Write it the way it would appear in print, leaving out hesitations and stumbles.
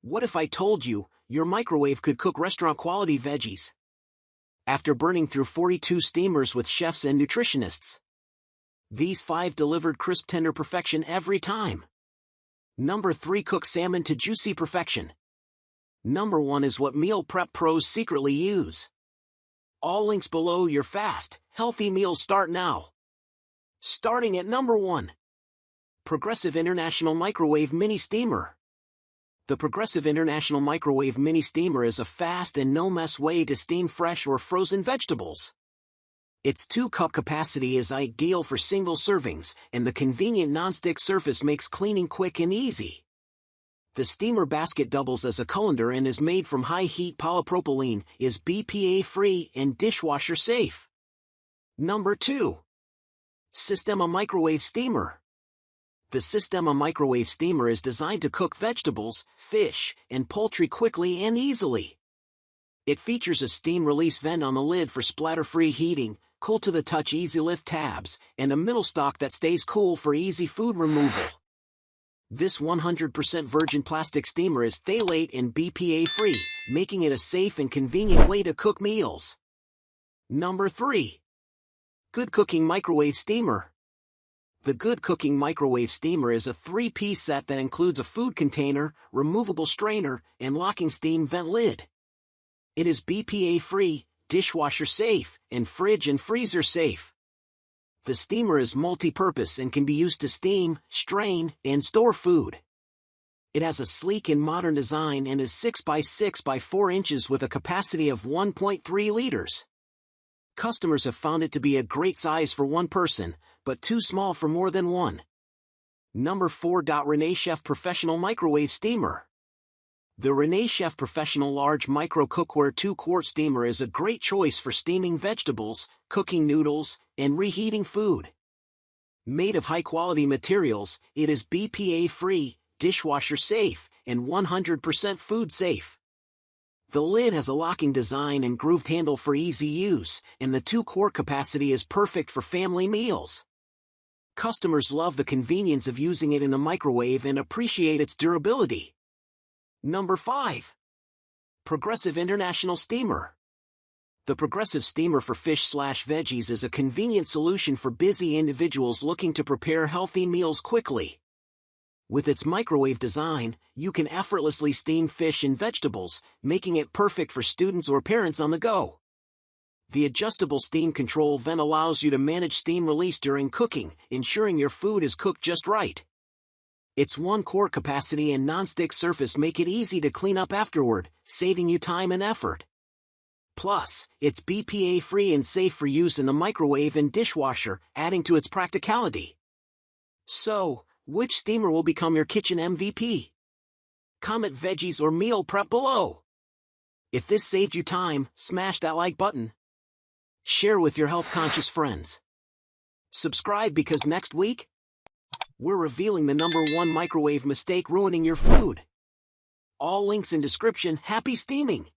What if I told you your microwave could cook restaurant-quality veggies after burning through 42 steamers with chefs and nutritionists? These 5 delivered crisp tender perfection every time. Number 3. Cook salmon to juicy perfection. Number 1 is what meal prep pros secretly use. All links below. Your fast, healthy meals start now. Starting at number 1. Progressive International Microwave Mini Steamer. The Progressive International Microwave Mini Steamer is a fast and no-mess way to steam fresh or frozen vegetables. Its 2-cup capacity is ideal for single servings, and the convenient non-stick surface makes cleaning quick and easy. The steamer basket doubles as a colander and is made from high-heat polypropylene, is BPA-free and dishwasher safe. Number 2. Sistema Microwave Steamer. The Sistema Microwave Steamer is designed to cook vegetables, fish, and poultry quickly and easily. It features a steam release vent on the lid for splatter-free heating, cool-to-the-touch easy-lift tabs, and a middle stock that stays cool for easy food removal. This 100% virgin plastic steamer is phthalate and BPA-free, making it a safe and convenient way to cook meals. Number 3. Good Cooking Microwave Steamer. The Good Cooking Microwave Steamer is a 3-piece set that includes a food container, removable strainer, and locking steam vent lid. It is BPA-free, dishwasher safe, and fridge and freezer safe. The steamer is multi-purpose and can be used to steam, strain, and store food. It has a sleek and modern design and is 6 by 6 by 4 inches with a capacity of 1.3 liters. Customers have found it to be a great size for one person, but too small for more than one. Number 4. ReneeChef Professional Microwave Steamer. The ReneeChef Professional Large Micro Cookware 2-quart steamer is a great choice for steaming vegetables, cooking noodles, and reheating food. Made of high-quality materials, it is BPA-free, dishwasher safe, and 100% food safe. The lid has a locking design and grooved handle for easy use, and the 2-quart capacity is perfect for family meals. Customers love the convenience of using it in a microwave and appreciate its durability. Number 5. Progressive International Steamer. The Progressive Steamer for fish/veggies is a convenient solution for busy individuals looking to prepare healthy meals quickly. With its microwave design, you can effortlessly steam fish and vegetables, making it perfect for students or parents on the go. The adjustable steam control vent allows you to manage steam release during cooking, ensuring your food is cooked just right. Its 1-quart capacity and non-stick surface make it easy to clean up afterward, saving you time and effort. Plus, it's BPA-free and safe for use in the microwave and dishwasher, adding to its practicality. So, which steamer will become your kitchen MVP? Comment veggies or meal prep below. If this saved you time, smash that like button. Share with your health-conscious friends. Subscribe because next week, we're revealing the number 1 microwave mistake ruining your food. All links in description. Happy steaming!